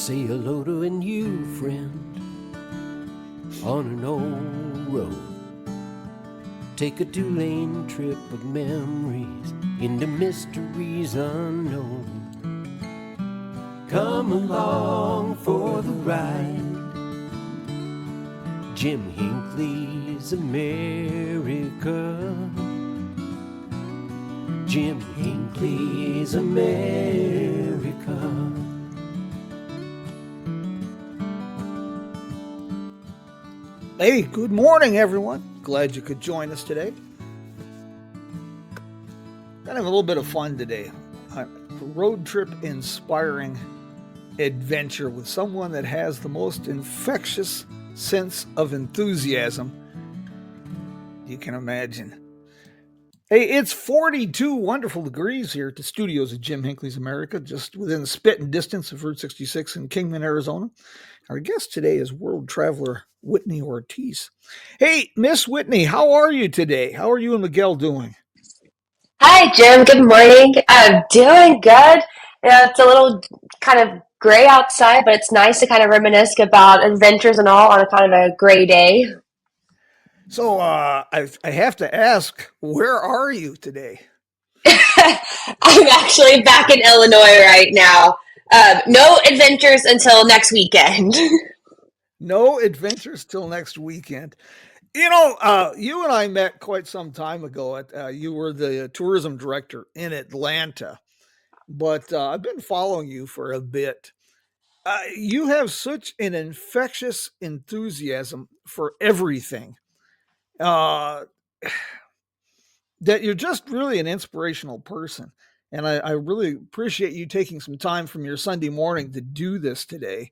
Say hello to a new friend on an old road. Take a two-lane trip of memories into mysteries unknown. Come along for the ride. Jim Hinckley's America. Jim Hinckley's America. Hey, good morning, everyone. Glad you could join us today. Gonna have a little bit of fun today. A road trip inspiring adventure with someone that has the most infectious sense of enthusiasm you can imagine. Hey, it's 42 wonderful degrees here at the studios of Jim Hinckley's America, just within spitting distance of Route 66 in Kingman, Arizona. Our guest today is world traveler Whitney Ortiz. Hey, Miss Whitney, how are you today? How are you and Miguel doing? Hi, Jim. Good morning. I'm doing good. It's a little kind of gray outside, but it's nice to kind of reminisce about adventures and all on a kind of a gray day. So I have to ask, where are you today? I'm actually back in Illinois right now. No adventures until next weekend. No adventures till next weekend. You and I met quite some time ago. You were the tourism director in Atlanta, but I've been following you for a bit. You have such an infectious enthusiasm for everything uh, that you're just really an inspirational person. And I really appreciate you taking some time from your Sunday morning to do this today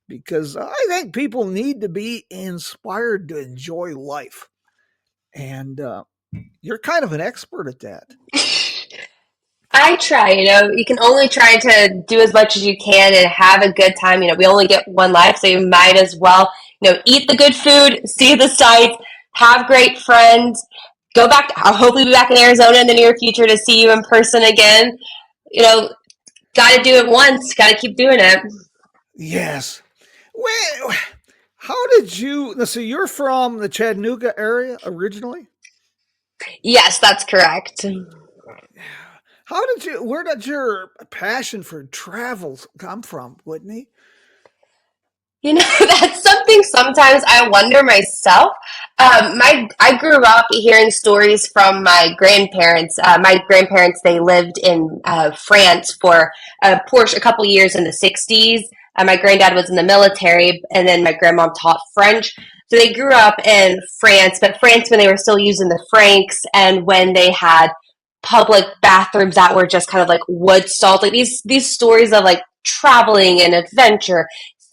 because I think people need to be inspired to enjoy life. And you're kind of an expert at that. I try, you can only try to do as much as you can and have a good time. We only get one life, so you might as well, eat the good food, see the sights, have great friends, go back, I'll hopefully be back in Arizona in the near future to see you in person again. You know, got to do it once, got to keep doing it. Yes. Well, how did you? Let's see. You're from the Chattanooga area originally. Yes, that's correct. How did you? Where did your passion for travels come from, Whitney? That's something sometimes I wonder myself. I grew up hearing stories from my grandparents. My grandparents, they lived in France for a couple years in the 60s. My granddad was in the military, and then my grandmom taught French. So they grew up in France, but France when they were still using the francs and when they had public bathrooms that were just kind of like wood stalls, like these stories of like traveling and adventure,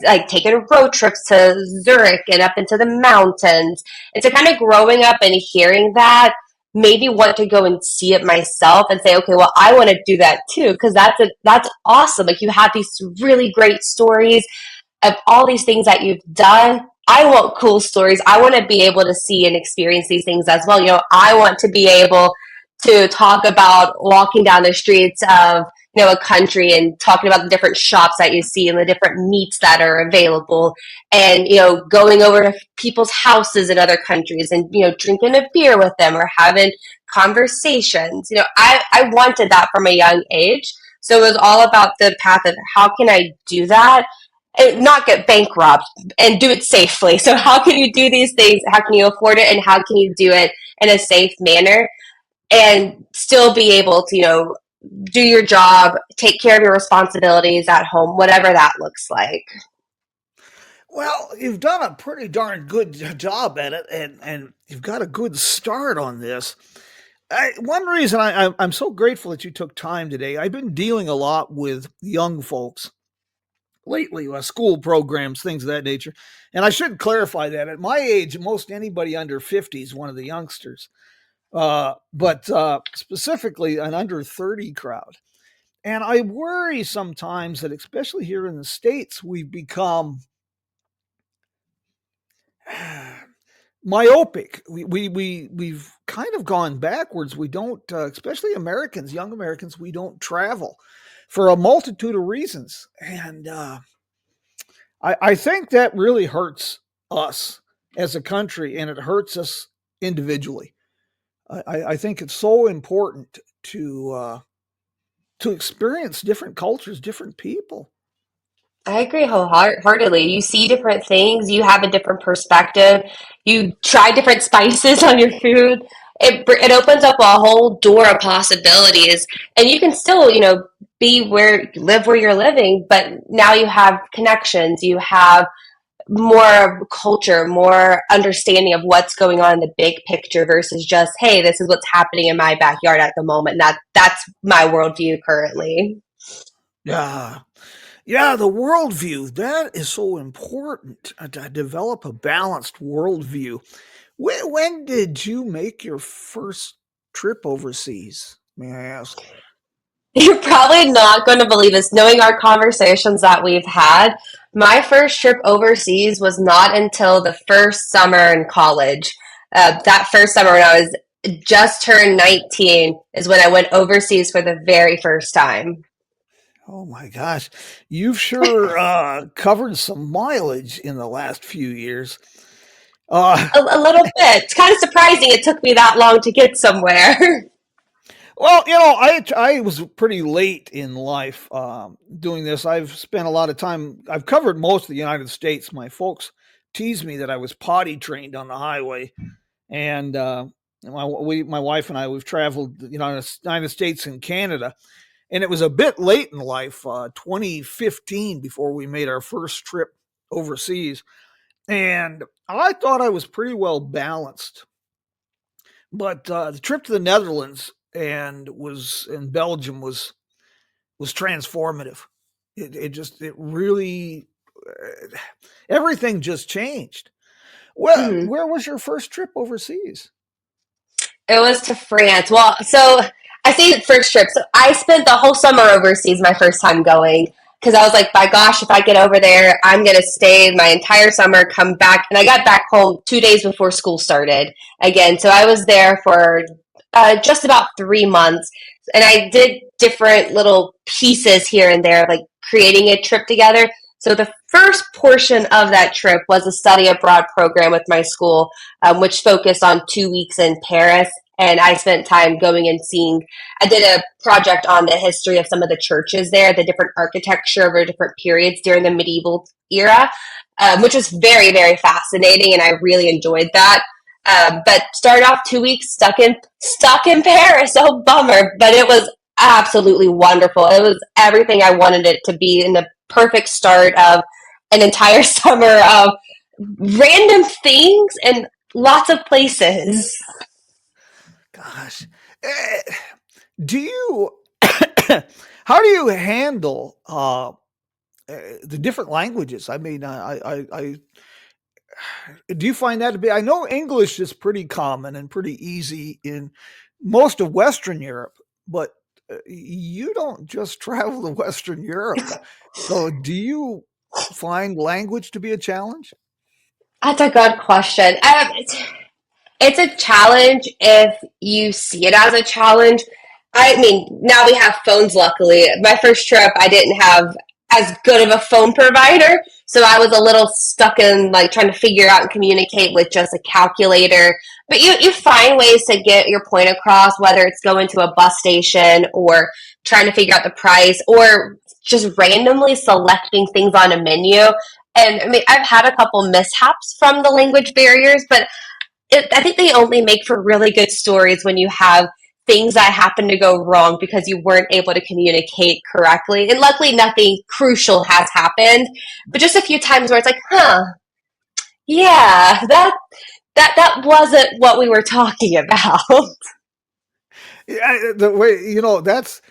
like taking road trips to Zurich and up into the mountains. And so kind of growing up and hearing that made me want to go and see it myself and say, okay, well, I want to do that too, because that's awesome. Like you have these really great stories of all these things that you've done. I want cool stories. I want to be able to see and experience these things as well. I want to be able to talk about walking down the streets of a country and talking about the different shops that you see and the different meats that are available, and going over to people's houses in other countries and drinking a beer with them or having conversations. I wanted that from a young age, so it was all about the path of how can I do that and not get bankrupt and do it safely. So how can you do these things, how can you afford it, and how can you do it in a safe manner and still be able to, do your job, take care of your responsibilities at home, whatever that looks like. Well, you've done a pretty darn good job at it, and you've got a good start on this. One reason I'm so grateful that you took time today, I've been dealing a lot with young folks lately, school programs, things of that nature. And I should clarify that at my age, most anybody under 50 is one of the youngsters, but specifically an under 30 crowd. And I worry sometimes that, especially here in the States, we've become myopic. We've kind of gone backwards. We don't, especially Americans, young Americans, we don't travel for a multitude of reasons. And I think that really hurts us as a country, and it hurts us individually. I think it's so important to experience different cultures, different people. I agree wholeheartedly. You see different things, you have a different perspective, you try different spices on your food. It opens up a whole door of possibilities, and you can still, be live where you're living, but now you have connections, you have more culture, more understanding of what's going on in the big picture versus just, hey, this is what's happening in my backyard at the moment. That's my worldview currently. Yeah. Yeah, the worldview, that is so important to develop a balanced worldview. When did you make your first trip overseas? May I ask? You're probably not going to believe this, knowing our conversations that we've had. My first trip overseas was not until the first summer in college. That first summer when I was just turned 19 is when I went overseas for the very first time. Oh my gosh, you've sure covered some mileage in the last few years. Uh, A little bit. It's kind of surprising it took me that long to get somewhere. Well, I was pretty late in life doing this. I've spent a lot of time. I've covered most of the United States. My folks teased me that I was potty trained on the highway, and my wife and I, we've traveled the United States and Canada, and it was a bit late in life, 2015, before we made our first trip overseas, and I thought I was pretty well balanced. But the trip to the Netherlands and was in Belgium was transformative. It really everything just changed. Well, Mhm. where was your first trip overseas? It was to France. Well, so I say the first trip. So I spent the whole summer overseas my first time going because I was like, by gosh, if I get over there, I'm going to stay my entire summer, come back. And I got back home 2 days before school started again. So I was there for just about 3 months. And I did different little pieces here and there, like creating a trip together. So the first portion of that trip was a study abroad program with my school, which focused on 2 weeks in Paris. And I spent time going and seeing. I did a project on the history of some of the churches there, the different architecture over different periods during the medieval era, which was very, very fascinating, and I really enjoyed that. But started off 2 weeks stuck in Paris. Oh, bummer! But it was absolutely wonderful. It was everything I wanted it to be, in the perfect start of an entire summer of random things and lots of places. Gosh, eh, do you? How do you handle the different languages? I mean, I do you find that to be? I know English is pretty common and pretty easy in most of Western Europe, but you don't just travel to Western Europe. So, do you find language to be a challenge? That's a good question. It's a challenge if you see it as a challenge. I mean, now we have phones, luckily. My first trip, I didn't have as good of a phone provider. So I was a little stuck in like trying to figure out and communicate with just a calculator. But you find ways to get your point across, whether it's going to a bus station or trying to figure out the price or just randomly selecting things on a menu. And I mean, I've had a couple mishaps from the language barriers, but I think they only make for really good stories when you have things that happen to go wrong because you weren't able to communicate correctly. And luckily, nothing crucial has happened, but just a few times where it's like, huh, yeah, that wasn't what we were talking about. Yeah, the way that's.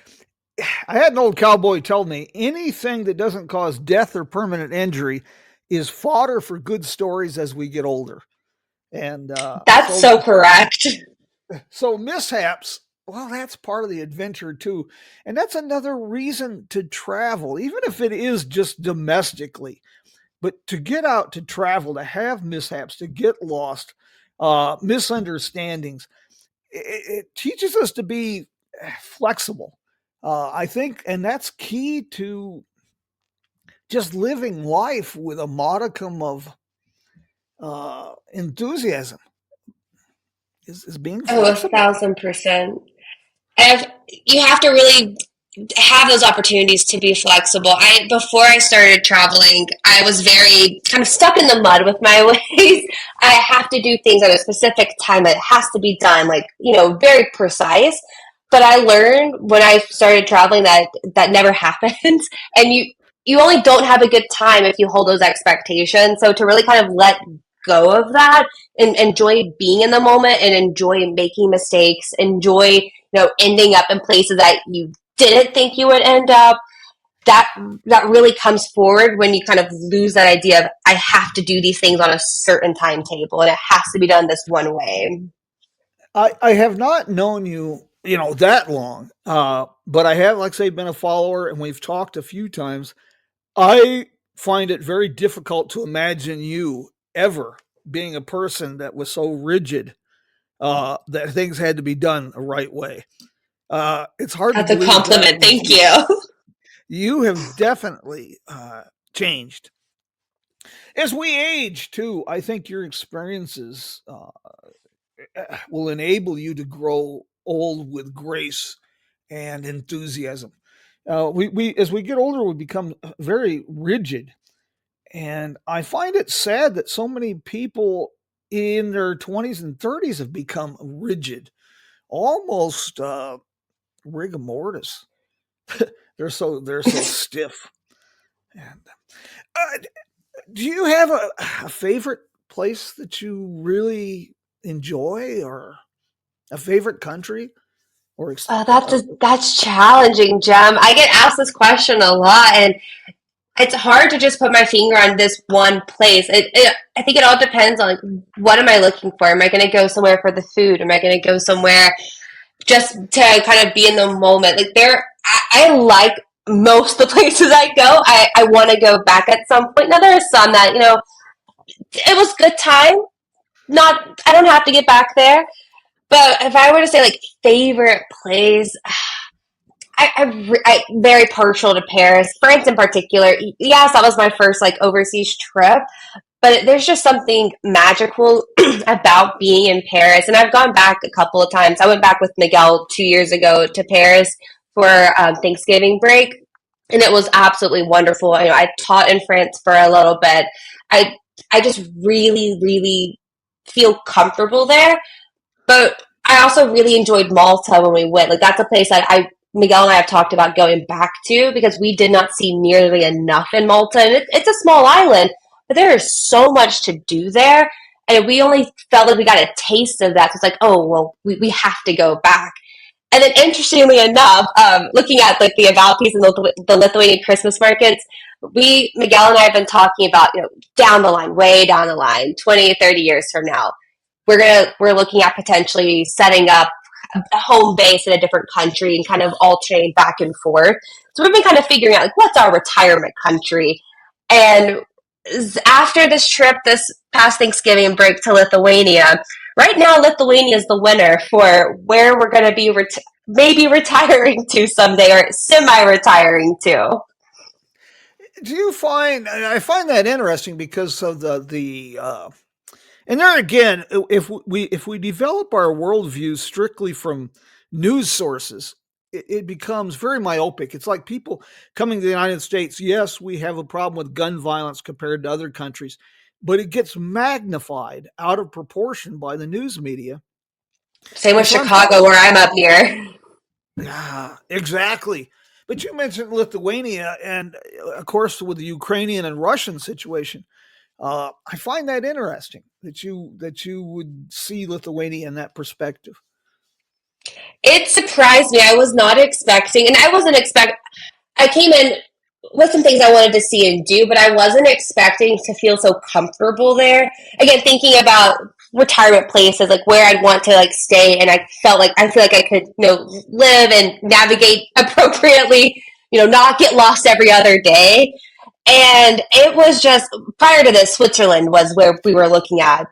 I had an old cowboy tell me anything that doesn't cause death or permanent injury is fodder for good stories as we get older. And That's so correct. so mishaps, well, that's part of the adventure too. And that's another reason to travel, even if it is just domestically. But to get out to travel, to have mishaps, to get lost, misunderstandings, it teaches us to be flexible. I think, and that's key to just living life with a modicum of enthusiasm is being Oh, flexible. 1,000%. You have to really have those opportunities to be flexible. Before I started traveling, I was very kind of stuck in the mud with my ways. I have to do things at a specific time. It has to be done, like, very precise. But I learned when I started traveling that that never happens, and you only don't have a good time if you hold those expectations. So to really kind of let go of that and enjoy being in the moment and enjoy making mistakes, enjoy ending up in places that you didn't think you would end up. That really comes forward when you kind of lose that idea of I have to do these things on a certain timetable and it has to be done this one way. I have not known you, that long, but I have, like say, been a follower, and we've talked a few times. I find it very difficult to imagine you ever being a person that was so rigid that things had to be done the right way. It's hard to That's a believe that compliment. was Thank you. you. You have definitely changed. As we age, too, I think your experiences will enable you to grow old with grace and enthusiasm. We as we get older, we become very rigid, and I find it sad that so many people in their 20s and 30s have become rigid, almost rigor mortis. They're so stiff. And uh, do you have a favorite place that you really enjoy, or a favorite country, or That's challenging, Jem. I get asked this question a lot, and it's hard to just put my finger on this one place. I think it all depends on, like, what am I looking for? Am I going to go somewhere for the food? Am I going to go somewhere just to kind of be in the moment? Like, I like most of the places I go. I want to go back at some point. Now there are some that it was good time. Not I don't have to get back there. But if I were to say like favorite place, I'm very partial to Paris, France in particular. Yes, that was my first like overseas trip, but there's just something magical about being in Paris. And I've gone back a couple of times. I went back with Miguel 2 years ago to Paris for Thanksgiving break, and it was absolutely wonderful. I taught in France for a little bit. I I just really, really feel comfortable there. But I also really enjoyed Malta when we went. Like that's a place that Miguel and I have talked about going back to because we did not see nearly enough in Malta. And it's a small island, but there is so much to do there. And we only felt like we got a taste of that. So it's like, oh, well, we have to go back. And then interestingly enough, looking at like the about piece in the Lithuanian Christmas markets, Miguel and I have been talking about, down the line, way down the line, 20, 30 years from now we're looking at potentially setting up a home base in a different country and kind of alternating back and forth. So we've been kind of figuring out like what's our retirement country. And after this trip, this past Thanksgiving break to Lithuania, right now Lithuania is the winner for where we're going to be maybe retiring to someday or semi-retiring to. do you find I find that interesting because of the and there again, if we develop our worldview strictly from news sources, it becomes very myopic. It's like people coming to the United States. Yes, we have a problem with gun violence compared to other countries, but it gets magnified out of proportion by the news media. Same with And so I'm Chicago, where I'm up here. yeah, exactly. But you mentioned Lithuania, and of course, with the Ukrainian and Russian situation, I find that interesting that you would see Lithuania in that perspective. It surprised me. I was not expecting, and I wasn't expect. I came in with some things I wanted to see and do, but I wasn't expecting to feel so comfortable there. Again, thinking about retirement places, like where I'd want to like stay, and I feel like I could, live and navigate appropriately, not get lost every other day. And it was just prior to this, Switzerland was where we were looking at.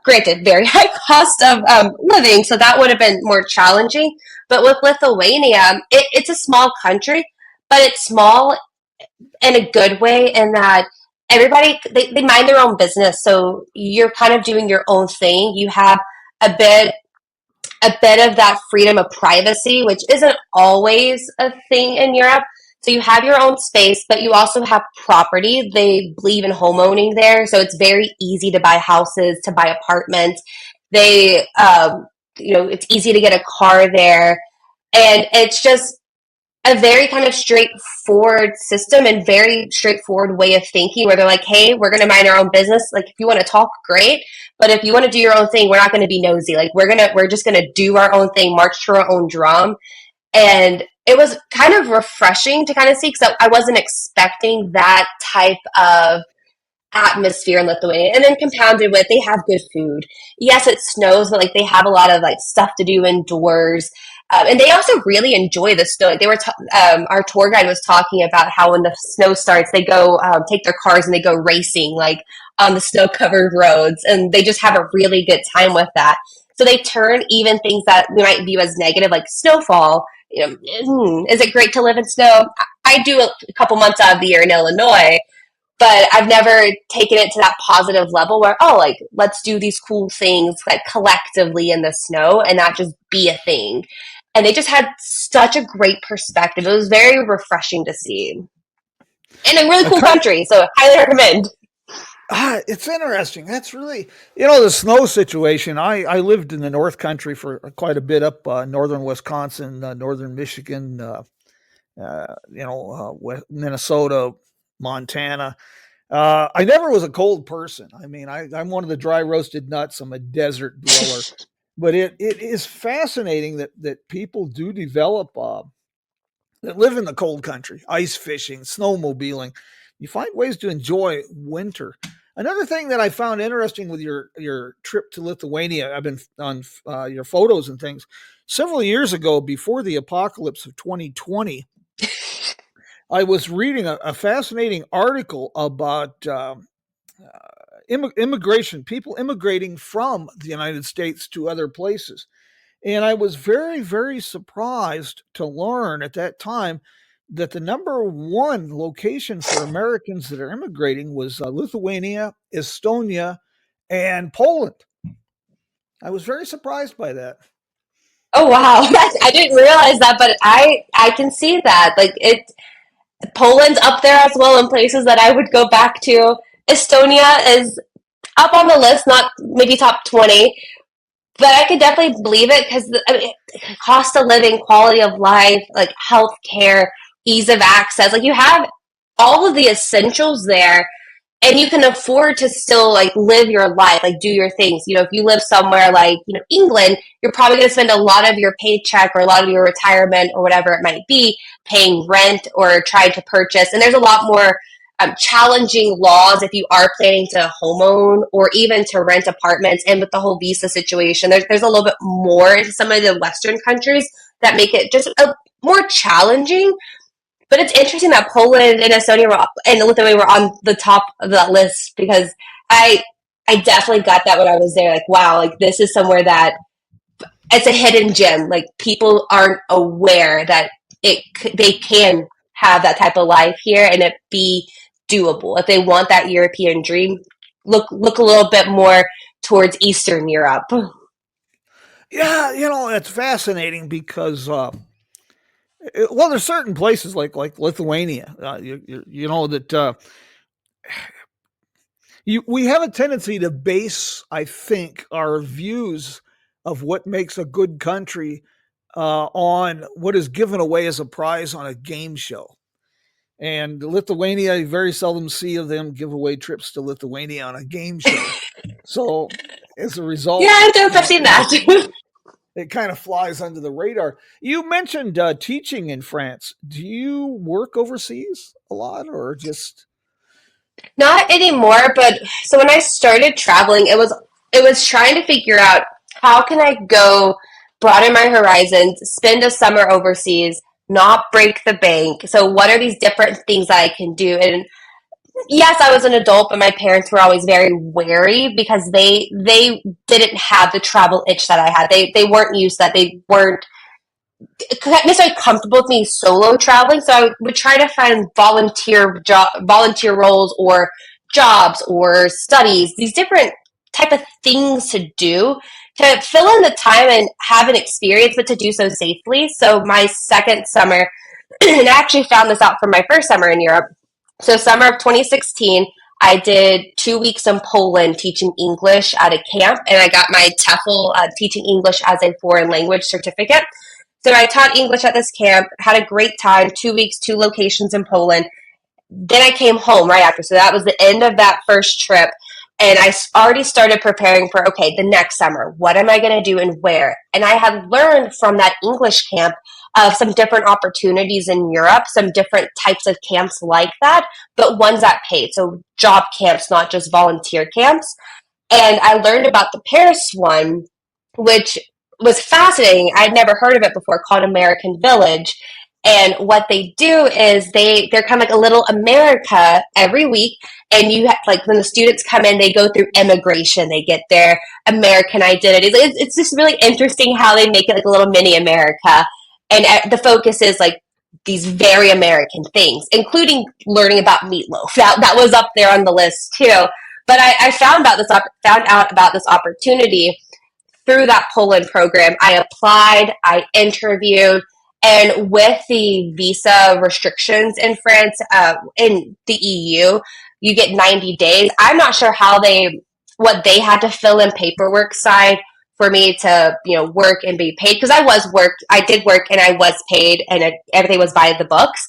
Granted, very high cost of living, so that would have been more challenging. But with Lithuania, it's a small country, but it's small in a good way, in that everybody they mind their own business. So you're kind of doing your own thing. You have a bit of that freedom of privacy, which isn't always a thing in Europe. So you have your own space, but you also have property. They believe in homeowning there, so it's very easy to buy houses, to buy apartments. They, it's easy to get a car there, and it's just a very kind of straightforward system and very straightforward way of thinking, where they're like, hey, we're going to mind our own business. Like, if you want to talk, great. But if you want to do your own thing, we're not going to be nosy. Like, we're just going to do our own thing, march to our own drum. And it was kind of refreshing to kind of see, because I wasn't expecting that type of atmosphere in Lithuania. And then compounded with, they have good food. Yes, it snows, but like they have a lot of like stuff to do indoors. And they also really enjoy the snow. Like our tour guide was talking about how when the snow starts, they go take their cars and they go racing like on the snow-covered roads, and they just have a really good time with that. So they turn even things that we might view as negative, like snowfall. Is it great to live in snow? I do a couple months out of the year in Illinois, but I've never taken it to that positive level where, oh, like, let's do these cool things like collectively in the snow and not just be a thing. And they just had such a great perspective. It was very refreshing to see. And a really cool country, so highly recommend. It's interesting. That's really, the snow situation. I lived in the North Country for quite a bit, up northern Wisconsin, northern Michigan, Minnesota, Montana. I never was a cold person. I mean, I'm one of the dry roasted nuts. I'm a desert dweller. But it is fascinating that people do develop that live in the cold country, ice fishing, snowmobiling. You find ways to enjoy winter. Another thing that I found interesting with your trip to Lithuania, I've been on your photos and things. Several years ago, before the apocalypse of 2020, I was reading a fascinating article about immigration, people immigrating from the United States to other places. And I was very, very surprised to learn at that time that the number one location for Americans that are immigrating was Lithuania, Estonia, and Poland. I was very surprised by that. Oh, wow. I didn't realize that, but I can see that. Like, Poland's up there as well in places that I would go back to. Estonia is up on the list, not maybe top 20, but I could definitely believe it, because cost of living, quality of life, like healthcare, ease of access, like you have all of the essentials there, and you can afford to still like live your life, like do your things. If you live somewhere like, England, you're probably going to spend a lot of your paycheck or a lot of your retirement or whatever it might be paying rent or trying to purchase. And there's a lot more challenging laws if you are planning to home own or even to rent apartments. And with the whole visa situation, there's a little bit more in some of the Western countries that make it just more challenging. But it's interesting that Poland and Estonia and Lithuania were on the top of that list, because I definitely got that when I was there. Like, wow, like this is somewhere that it's a hidden gem. Like, people aren't aware that they can have that type of life here and it be doable. If they want that European dream, look a little bit more towards Eastern Europe. Yeah, it's fascinating because there's certain places like Lithuania, that we have a tendency to base, I think, our views of what makes a good country on what is given away as a prize on a game show. And Lithuania, you very seldom see of them give away trips to Lithuania on a game show. So as a result, yeah, I don't know if I've seen that. It kind of flies under the radar. You mentioned teaching in France. Do you work overseas a lot, or just Not anymore, but so when I started traveling, it was trying to figure out how can I go broaden my horizons, spend a summer overseas, not break the bank. So what are these different things that I can do? And yes, I was an adult, but my parents were always very wary, because they didn't have the travel itch that I had. They weren't used to that. necessarily comfortable with me solo traveling, so I would try to find volunteer roles or jobs or studies, these different type of things to do to fill in the time and have an experience, but to do so safely. So my second summer, and I actually found this out from my first summer in Europe. So summer of 2016, I did 2 weeks in Poland teaching English at a camp, and I got my TEFL teaching English as a foreign language certificate. So I taught English at this camp, had a great time, 2 weeks, two locations in Poland. Then I came home right after. So that was the end of that first trip. And I already started preparing for, okay, the next summer, what am I going to do and where? And I had learned from that English camp of some different opportunities in Europe, some different types of camps like that, but ones that paid. So job camps, not just volunteer camps. And I learned about the Paris one, which was fascinating. I'd never heard of it before, called American Village. And what they do is they're kind of like a little America every week. And you have, like, when the students come in, they go through immigration, they get their American identities. It's just really interesting how they make it like a little mini America. And the focus is like these very American things, including learning about meatloaf. That was up there on the list too. But I found out about this opportunity through that Poland program. I applied, I interviewed, and with the visa restrictions in France, in the EU, you get 90 days. I'm not sure what they had to fill in paperwork side for me to, work and be paid, because I did work and I was paid, and everything was by the books.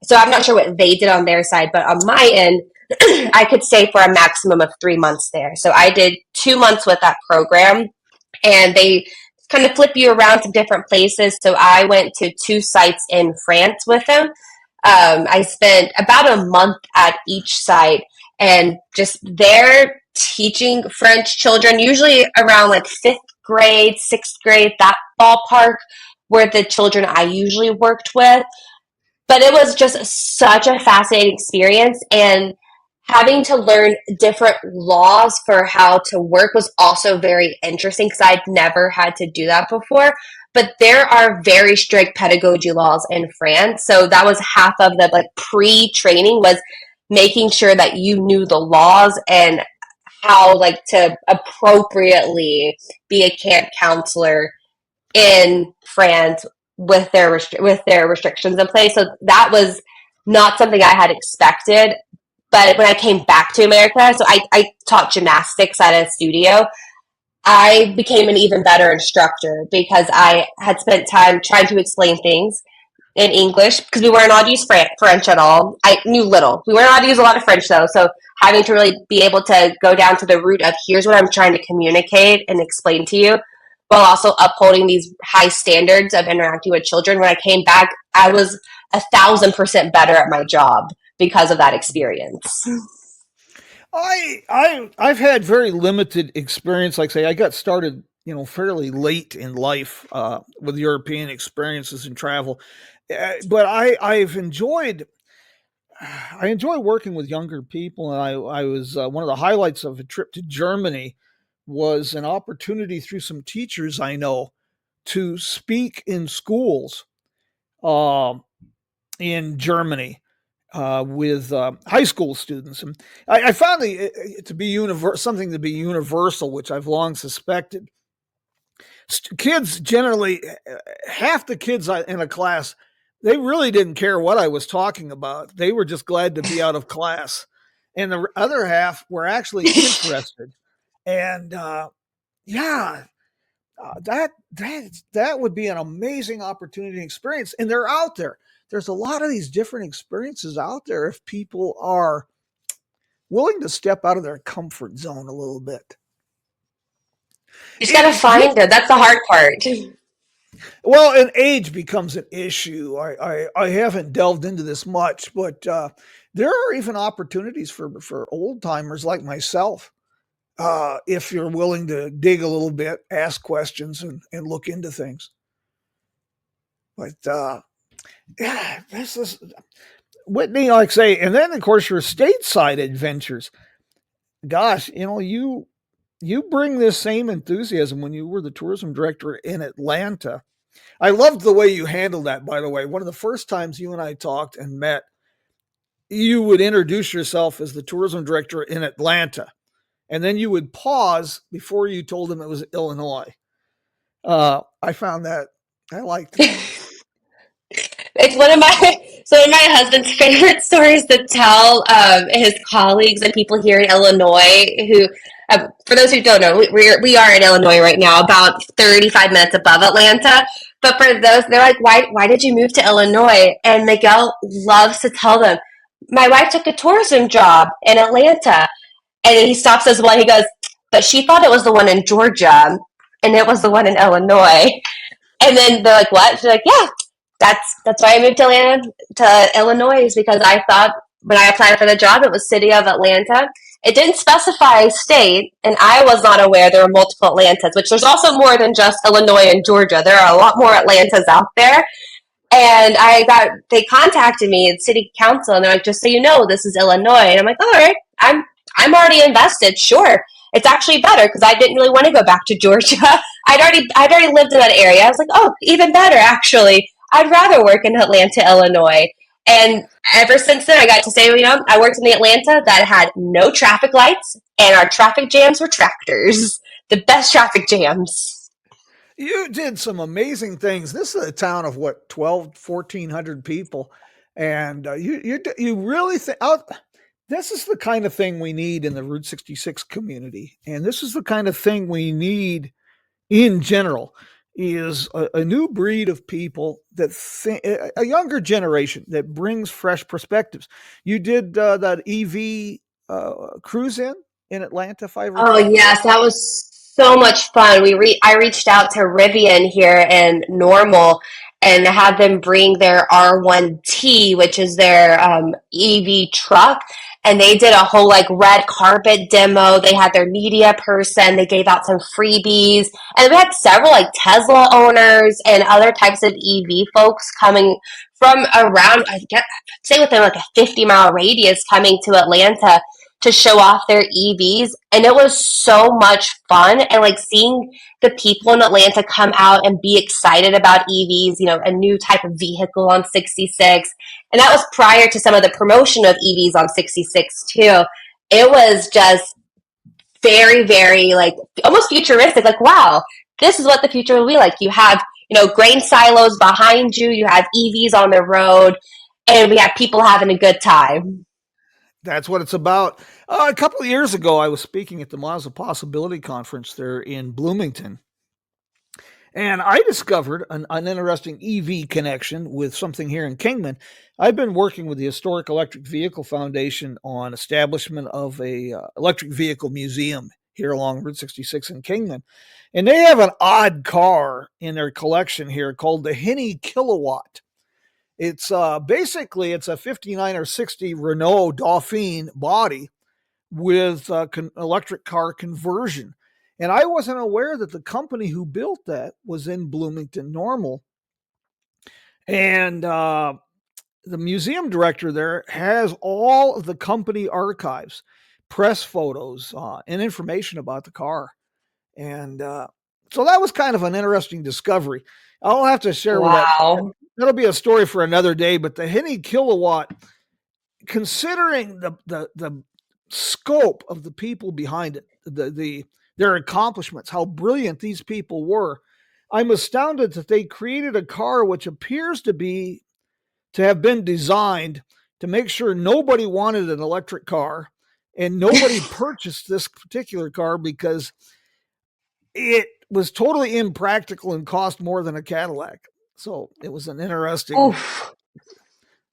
So I'm not sure what they did on their side, but on my end, I could stay for a maximum of 3 months there. So I did 2 months with that program, and they kind of flip you around to different places. So I went to 2 sites in France with them. I spent about a month at each site, and just there teaching French children, usually around like 5th grade, 6th grade, that ballpark were the children I usually worked with. But it was just such a fascinating experience, and having to learn different laws for how to work was also very interesting, because I'd never had to do that before. But there are very strict pedagogy laws in France. So that was half of the pre-training, was making sure that you knew the laws and how to appropriately be a camp counselor in France with their restrictions in place. So that was not something I had expected. But when I came back to America, so I taught gymnastics at a studio, I became an even better instructor because I had spent time trying to explain things in English, because we weren't allowed to use French at all. I knew little. We weren't allowed to use a lot of French, though. So having to really be able to go down to the root of, here's what I'm trying to communicate and explain to you, while also upholding these high standards of interacting with children. When I came back, I was 1,000% better at my job because of that experience. I've had very limited experience. Like, say, I got started, fairly late in life with European experiences and travel, but I enjoy working with younger people, and I was one of the highlights of a trip to Germany was an opportunity through some teachers I know to speak in schools in Germany. With high school students, and I found it to be something to be universal, which I've long suspected. Kids generally, half the kids in a class, they really didn't care what I was talking about. They were just glad to be out of class, and the other half were actually interested. And that would be an amazing opportunity and experience, and they're out there. There's a lot of these different experiences out there if people are willing to step out of their comfort zone a little bit. You just got to find it. That's the hard part. Well, and age becomes an issue. I haven't delved into this much, but there are even opportunities for old timers like myself, if you're willing to dig a little bit, ask questions, and look into things. But yeah, this is Whitney, like I say, and then of course your stateside adventures. Gosh, you bring this same enthusiasm when you were the tourism director in Atlanta. I loved the way you handled that, by the way. One of the first times you and I talked and met, you would introduce yourself as the tourism director in Atlanta, and then you would pause before you told them it was Illinois. I found that I liked it. It's one of my husband's favorite stories to tell his colleagues and people here in Illinois. Who, for those who don't know, we are in Illinois right now, about 35 minutes above Atlanta. But for those, they're like, why did you move to Illinois? And Miguel loves to tell them, my wife took a tourism job in Atlanta, and he stops as well. He goes, but she thought it was the one in Georgia, and it was the one in Illinois. And then they're like, what? She's like, yeah, that's why I moved to Illinois, is because I thought when I applied for the job, it was city of Atlanta. It didn't specify state, and I was not aware there were multiple Atlantas, which there's also more than just Illinois and Georgia. There are a lot more Atlantas out there. And they contacted me at city council, and they're like, just so you know, this is Illinois. And I'm like, all right, I'm already invested. Sure. It's actually better because I didn't really want to go back to Georgia. I'd already lived in that area. I was like, oh, even better, actually. I'd rather work in Atlanta, Illinois. And ever since then, I got to say, I worked in the Atlanta that had no traffic lights, and our traffic jams were tractors. The best traffic jams. You did some amazing things. This is a town of what, 1,400 people, and you really think this is the kind of thing we need in the Route 66 community, and this is the kind of thing we need in general. Is a new breed of people that a younger generation that brings fresh perspectives. You did that EV cruise in Atlanta, if I Oh recall yes, correctly. that was so much fun. I reached out to Rivian here in Normal and had them bring their R1T, which is their EV truck, and they did a whole like red carpet demo. They had their media person. They gave out some freebies, and we had several like Tesla owners and other types of EV folks coming from around. I get say within like a 50-mile radius coming to Atlanta to show off their EVs. And it was so much fun. And like seeing the people in Atlanta come out and be excited about EVs, a new type of vehicle on 66. And that was prior to some of the promotion of EVs on 66 too. It was just very, very like almost futuristic. Like, wow, this is what the future will be like. You have, grain silos behind you, you have EVs on the road, and we have people having a good time. That's what it's about. A couple of years ago, I was speaking at the Miles of Possibility conference there in Bloomington, and I discovered an interesting EV connection with something here in Kingman. I've been working with the Historic Electric Vehicle Foundation on establishment of a electric vehicle museum here along Route 66 in Kingman, and they have an odd car in their collection here called the Henny Kilowatt. It's basically it's a 59 or 60 Renault Dauphine body with electric car conversion. And I wasn't aware that the company who built that was in Bloomington Normal. And the museum director there has all of the company archives, press photos, and information about the car. And so that was kind of an interesting discovery. I'll have to share with that. Wow. That'll be a story for another day. But the Henny Kilowatt, considering the scope of the people behind it, their accomplishments, how brilliant these people were, I'm astounded that they created a car which appears to have been designed to make sure nobody wanted an electric car and nobody purchased this particular car because it was totally impractical and cost more than a Cadillac. So it was an interesting, Oof.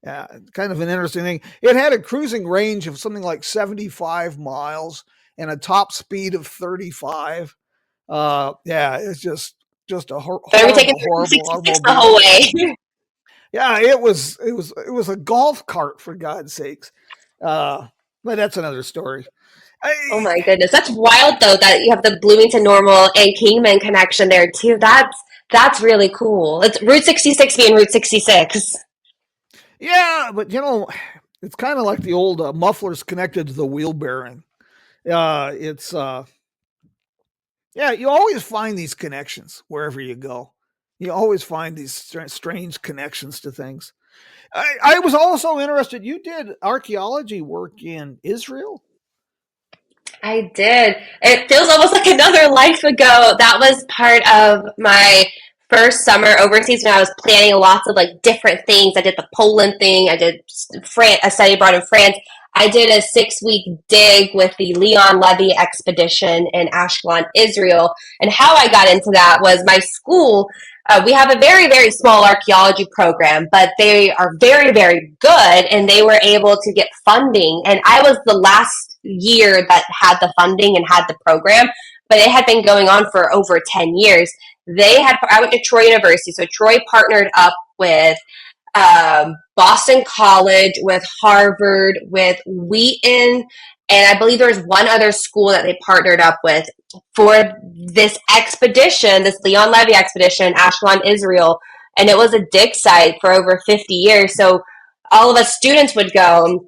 kind of an interesting thing. It had a cruising range of something like 75 miles and a top speed of 35. It's just a Better be taking horrible 66 the automobile. whole way. Yeah, it was a golf cart, for God's sakes. But that's another story. Oh my goodness. That's wild though that you have the Bloomington Normal and Kingman connection there too. That's really cool. It's Route 66 being Route 66. Yeah, but it's kind of like the old mufflers connected to the wheel bearing. You always find these connections wherever you go. You always find these strange connections to things. I was also interested. You did archaeology work in Israel. I did. It feels almost like another life ago. That was part of my first summer overseas when I was planning lots of like different things. I did the Poland thing. I did a study abroad in France. I did a 6 week dig with the Leon Levy expedition in Ashkelon, Israel. And how I got into that was my school. We have a very, very small archaeology program, but they are very, very good, and they were able to get funding. And I was the last year that had the funding and had the program, but it had been going on for over 10 years. I went to Troy University, so Troy partnered up with Boston College, with Harvard, with Wheaton, and I believe there was one other school that they partnered up with for this expedition, this Leon Levy expedition in Ashkelon, Israel. And it was a dig site for over 50 years. So all of us students would go.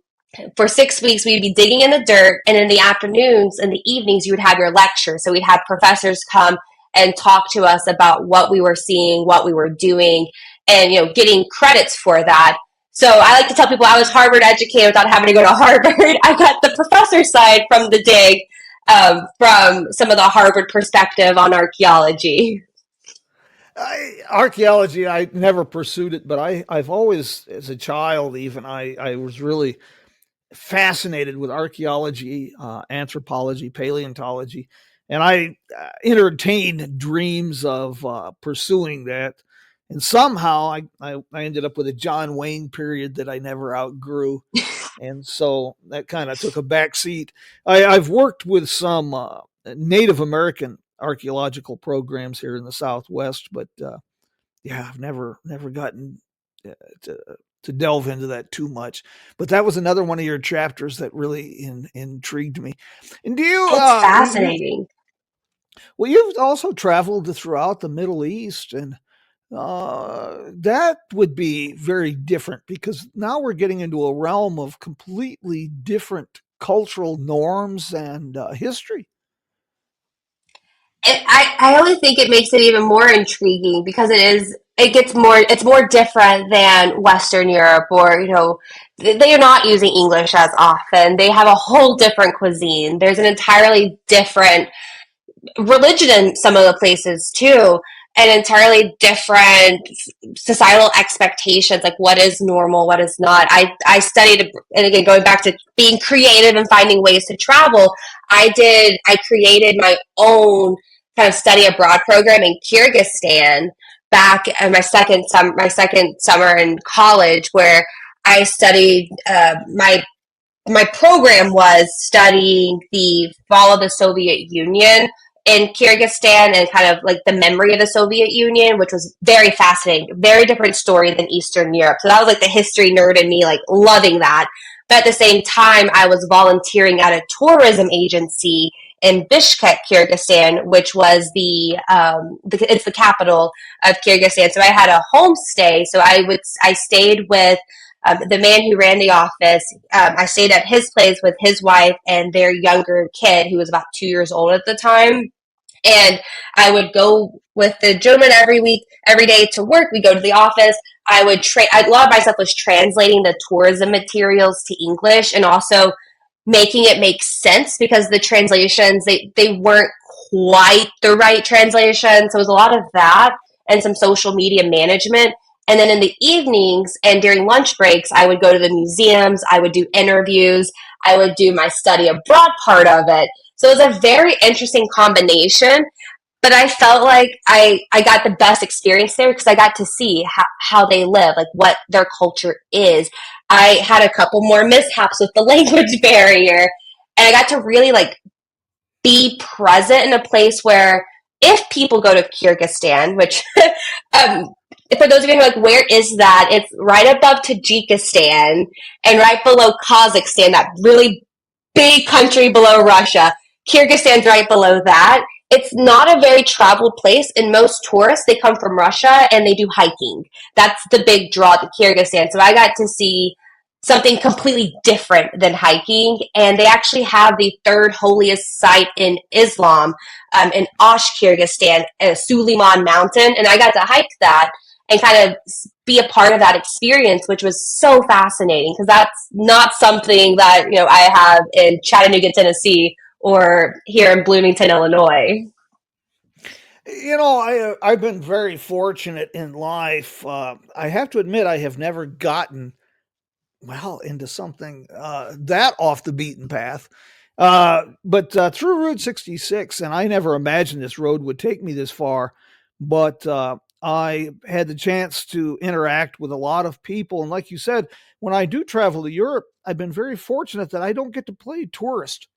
For 6 weeks, we'd be digging in the dirt, and in the afternoons and the evenings, you would have your lecture. So we'd have professors come and talk to us about what we were seeing, what we were doing, and getting credits for that. So I like to tell people I was Harvard educated without having to go to Harvard. I got the professor side from the dig, from some of the Harvard perspective on archaeology. Archaeology, I never pursued it, but I've always, as a child, even I was really fascinated with archaeology, anthropology, paleontology, and I entertained dreams of pursuing that. And somehow I ended up with a John Wayne period that I never outgrew. And so that kind of took a back seat. I've worked with some Native American archaeological programs here in the Southwest, but yeah, I've never gotten to delve into that too much. But that was another one of your chapters that really intrigued me. And do you? It's fascinating. Well, you've also traveled throughout the Middle East, and that would be very different because now we're getting into a realm of completely different cultural norms and history. I only think it makes it even more intriguing because it's more different than Western Europe, or they are not using English as often. They have a whole different cuisine. There's an entirely different religion in some of the places too, and entirely different societal expectations, like what is normal, what is not. I studied, and again, going back to being creative and finding ways to travel, I created my own kind of study abroad program in Kyrgyzstan back in my second summer in college, where I studied my program was studying the fall of the Soviet Union in Kyrgyzstan and kind of like the memory of the Soviet Union, which was very fascinating, very different story than Eastern Europe. So that was like the history nerd in me, like loving that. But at the same time, I was volunteering at a tourism agency in Bishkek, Kyrgyzstan, which was it's the capital of Kyrgyzstan. So I had a homestay. So I stayed with the man who ran the office. I stayed at his place with his wife and their younger kid, who was about 2 years old at the time. And I would go with the gentleman every day to work. We go to the office. A lot of my stuff was translating the tourism materials to English and also making it make sense, because the translations, they weren't quite the right translation. So it was a lot of that and some social media management. And then in the evenings and during lunch breaks, I would go to the museums. I would do interviews. I would do my study abroad part of it. So it was a very interesting combination, but I felt like I got the best experience there because I got to see how they live, like what their culture is. I had a couple more mishaps with the language barrier, and I got to really like be present in a place where if people go to Kyrgyzstan, which for those of you who are like, where is that? It's right above Tajikistan and right below Kazakhstan, that really big country below Russia. Kyrgyzstan's right below that. It's not a very traveled place, and most tourists, they come from Russia and they do hiking. That's the big draw to Kyrgyzstan. So I got to see something completely different than hiking. And they actually have the third holiest site in Islam, in Osh, Kyrgyzstan, Suleiman Mountain. And I got to hike that and kind of be a part of that experience, which was so fascinating because that's not something that, I have in Chattanooga, Tennessee, or here in Bloomington, Illinois. I've been very fortunate in life. I have to admit, I have never gotten into something that off the beaten path. But through Route 66, and I never imagined this road would take me this far, but I had the chance to interact with a lot of people. And like you said, when I do travel to Europe, I've been very fortunate that I don't get to play tourist.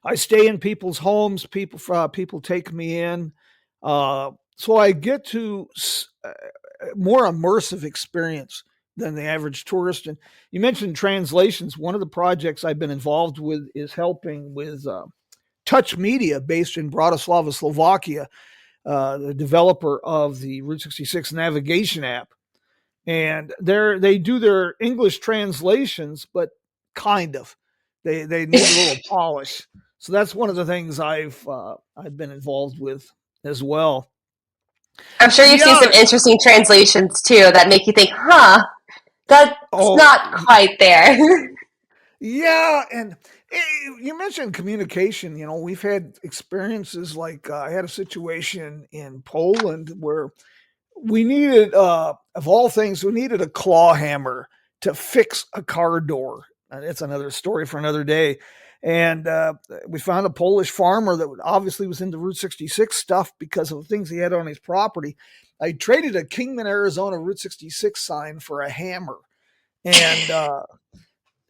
I stay in people's homes. People take me in. So I get to more immersive experience than the average tourist. And you mentioned translations. One of the projects I've been involved with is helping with Touch Media, based in Bratislava, Slovakia, the developer of the Route 66 navigation app. And they do their English translations, but kind of. They need a little polish. So that's one of the things I've been involved with as well. I'm sure you've seen some interesting translations too that make you think, that's not quite there. Yeah, and you mentioned communication. We've had experiences like I had a situation in Poland where we needed, of all things, we needed a claw hammer to fix a car door. And it's another story for another day. And we found a Polish farmer that obviously was into Route 66 stuff because of the things he had on his property. I traded a Kingman, Arizona Route 66 sign for a hammer. And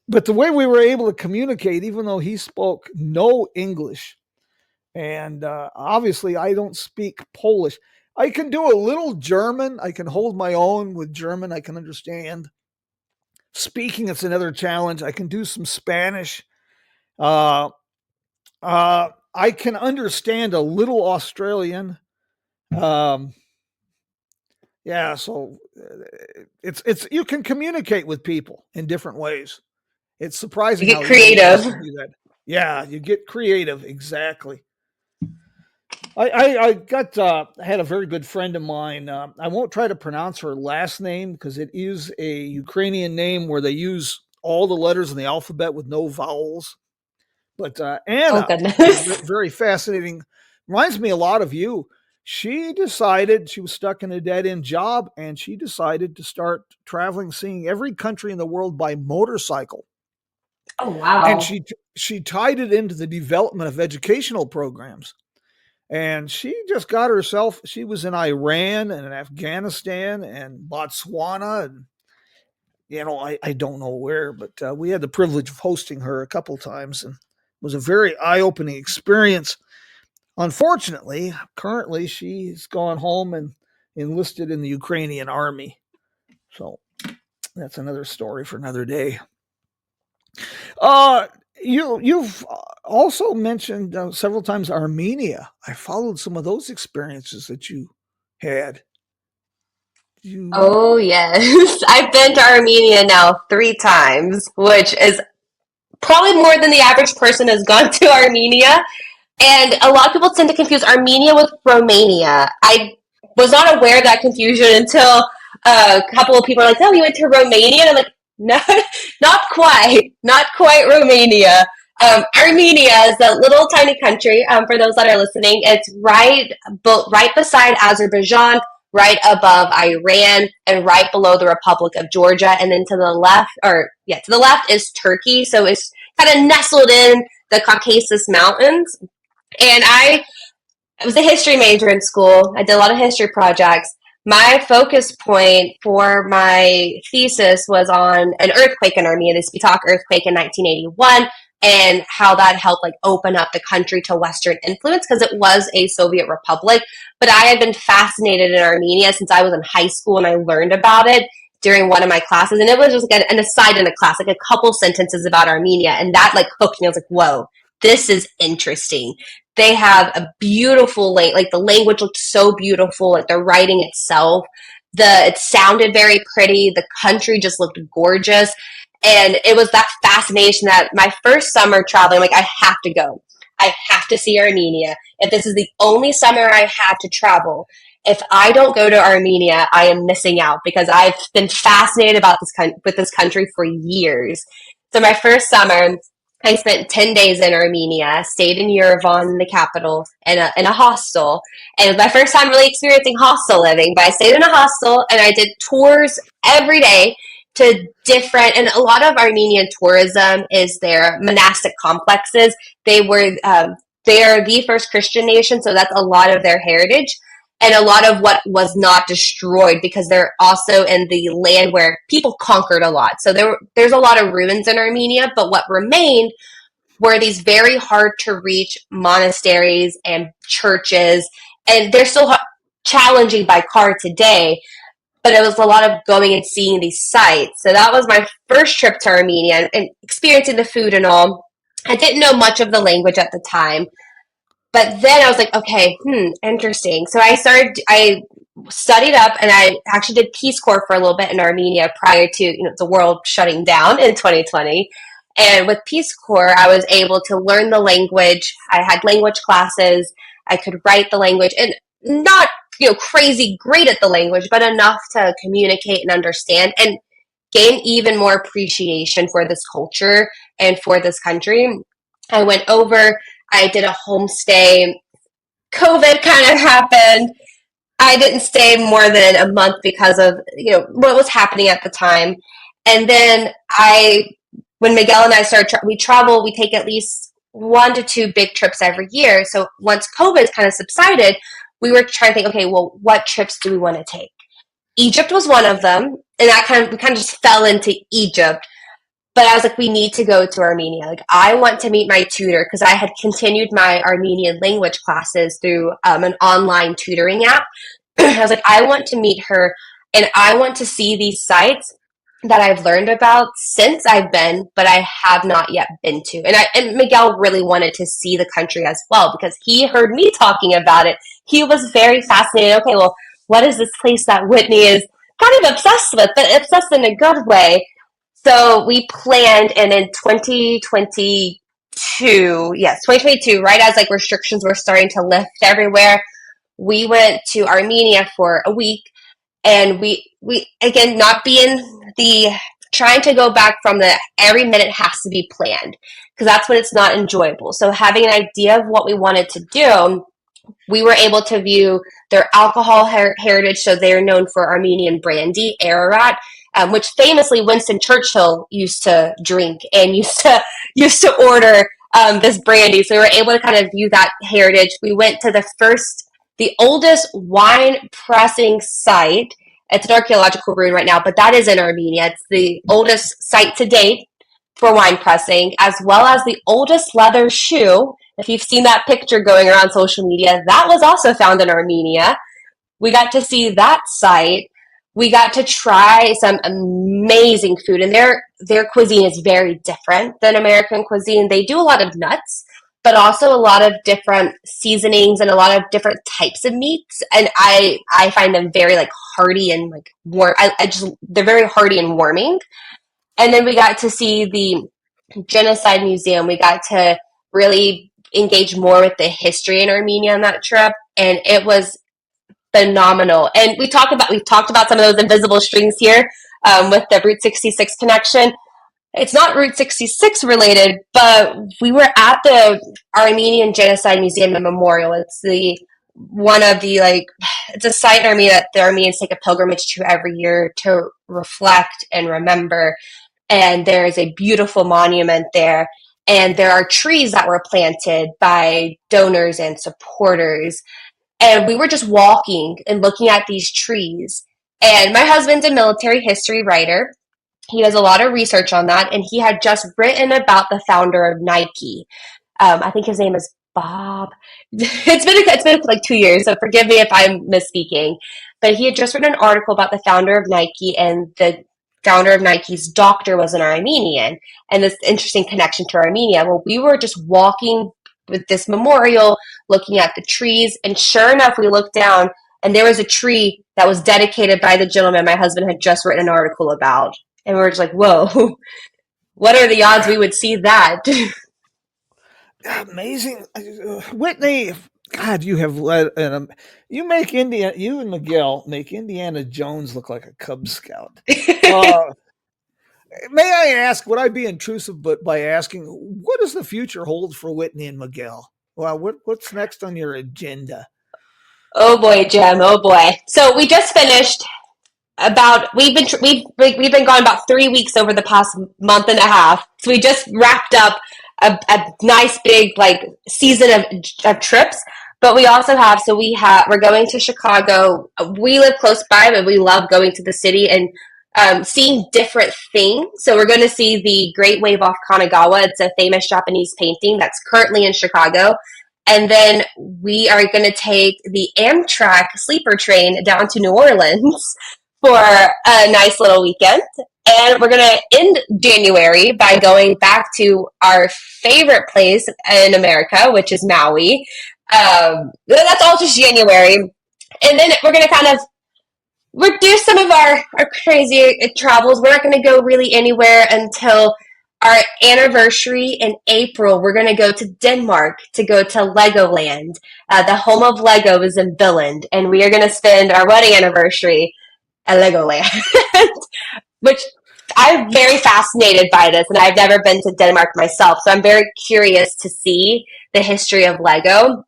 but the way we were able to communicate, even though he spoke no English, and obviously I don't speak Polish, I can do a little German. I can hold my own with German. I can understand. Speaking, it's another challenge. I can do some Spanish. I can understand a little Australian. So it's you can communicate with people in different ways. It's surprising. You get creative. Do that. Yeah, you get creative. Exactly. I had a very good friend of mine. I won't try to pronounce her last name because it is a Ukrainian name where they use all the letters in the alphabet with no vowels. But Anna, very fascinating. Reminds me a lot of you. She decided she was stuck in a dead-end job, and she decided to start traveling, seeing every country in the world by motorcycle. Oh, wow. And she tied it into the development of educational programs. And she just got herself, she was in Iran and in Afghanistan and Botswana. And, I don't know where, but we had the privilege of hosting her a couple times. And it was a very eye-opening experience. Unfortunately, currently she's gone home and enlisted in the Ukrainian army. So that's another story for another day. You've also mentioned several times Armenia. I followed some of those experiences that you had. Oh, yes. I've been to Armenia now 3 times, which is probably more than the average person has gone to Armenia. And a lot of people tend to confuse Armenia with Romania. I was not aware of that confusion until a couple of people are like, "Oh, you went to Romania?" And I'm like, "No, not quite Romania." Armenia is a little tiny country. For those that are listening, it's right beside Azerbaijan, right above Iran, and right below the Republic of Georgia. And then to the left is Turkey. So it's kind of nestled in the Caucasus Mountains. And I was a history major in school. I did a lot of history projects. My focus point for my thesis was on an earthquake in Armenia, the Spitak earthquake in 1981, and how that helped open up the country to Western influence because it was a Soviet republic. But I had been fascinated in Armenia since I was in high school, and I learned about it during one of my classes. And it was just an aside in a class, a couple sentences about Armenia, and that hooked me. I was like, whoa, this is interesting. They have a beautiful the language looked so beautiful, the writing itself. It sounded very pretty. The country just looked gorgeous. And it was that fascination that my first summer traveling, like, I have to go. I have to see Armenia. If this is the only summer I have to travel, if I don't go to Armenia, I am missing out, because I've been fascinated about with this country for years. So my first summer, I spent 10 days in Armenia, stayed in Yerevan, the capital, in a hostel. And it was my first time really experiencing hostel living, but I stayed in a hostel and I did tours every day to different, and a lot of Armenian tourism is their monastic complexes. They are the first Christian nation, so that's a lot of their heritage and a lot of what was not destroyed, because they're also in the land where people conquered a lot. So there's a lot of ruins in Armenia, but what remained were these very hard to reach monasteries and churches, and they're still challenging by car today. But it was a lot of going and seeing these sites. So that was my first trip to Armenia and experiencing the food and all. I didn't know much of the language at the time. But then I was like, okay, interesting. So I studied up, and I actually did Peace Corps for a little bit in Armenia prior to, the world shutting down in 2020. And with Peace Corps, I was able to learn the language. I had language classes. I could write the language, and not crazy great at the language, but enough to communicate and understand, and gain even more appreciation for this culture and for this country. I went over, I did a homestay. COVID kind of happened. I didn't stay more than a month because of, what was happening at the time. And then when Miguel and I started, we travel, we take at least 1 to 2 big trips every year. So once COVID kind of subsided, we were trying to think, okay, well, what trips do we want to take? Egypt was one of them, and we kind of just fell into Egypt. But I was like, we need to go to Armenia. Like, I want to meet my tutor, because I had continued my Armenian language classes through an online tutoring app. I was like, I want to meet her, and I want to see these sites that I've learned about since I've been, but I have not yet been to. And Miguel really wanted to see the country as well, because he heard me talking about it. He was very fascinated. Okay, well, what is this place that Whitney is kind of obsessed with, but obsessed in a good way? So we planned, and in 2022, right as like restrictions were starting to lift everywhere, we went to Armenia for a week. And we again, not being trying to go back from the every minute has to be planned, because that's when it's not enjoyable. So having an idea of what we wanted to do, we were able to view their alcohol heritage. So they're known for Armenian brandy, Ararat, which famously Winston Churchill used to drink and used to order this brandy. So we were able to kind of view that heritage. We went to the oldest wine pressing site. It's an archeological ruin right now, but that is in Armenia. It's the oldest site to date for wine pressing, as well as the oldest leather shoe. If you've seen that picture going around social media, that was also found in Armenia. We got to see that site. We got to try some amazing food, and their cuisine is very different than American cuisine. They do a lot of nuts, but also a lot of different seasonings and a lot of different types of meats. And I find them very like hearty and like warm. They're very hearty and warming. And then we got to see the Genocide Museum. We got to really engage more with the history in Armenia on that trip, and it was phenomenal. And we've talked about some of those invisible strings here with the Route 66 connection. It's not Route 66 related, but we were at the Armenian Genocide Museum and Memorial. It's it's a site in Armenia that the Armenians take a pilgrimage to every year to reflect and remember. And there is a beautiful monument there. And there are trees that were planted by donors and supporters. And we were just walking and looking at these trees. And my husband's a military history writer. He does a lot of research on that. And he had just written about the founder of Nike. I think his name is Bob. It's been like 2 years, so forgive me if I'm misspeaking. But he had just written an article about the founder of Nike, and the founder of Nike's doctor was an Armenian, and this interesting connection to Armenia. Well, we were just walking with this memorial, looking at the trees, and sure enough, we looked down, and there was a tree that was dedicated by the gentleman my husband had just written an article about. And we were just like, whoa. What are the odds we would see that? Amazing, Whitney. God, you have led, and you make Indiana. You and Miguel make Indiana Jones look like a Cub Scout. Uh, may I ask? Would I be intrusive, but by asking, what does the future hold for Whitney and Miguel? Well, what's next on your agenda? Oh boy, Jim. Oh boy. So we just finished we've been gone about 3 weeks over the past month and a half. So we just wrapped up a nice big like season of trips. But we also have we're going to Chicago. We live close by, but we love going to the city and seeing different things. So we're going to see the Great Wave off Kanagawa. It's a famous Japanese painting that's currently in Chicago. And then we are going to take the Amtrak sleeper train down to New Orleans for a nice little weekend. And we're going to end January by going back to our favorite place in America, which is Maui. That's all just January. And then we're going to we'll do some of our crazy travels. We're not going to go really anywhere until our anniversary in April. We're going to go to Denmark to go to Legoland. The home of Lego is in Billund, and we are going to spend our wedding anniversary at Legoland, which I'm very fascinated by this, and I've never been to Denmark myself, so I'm very curious to see the history of Lego.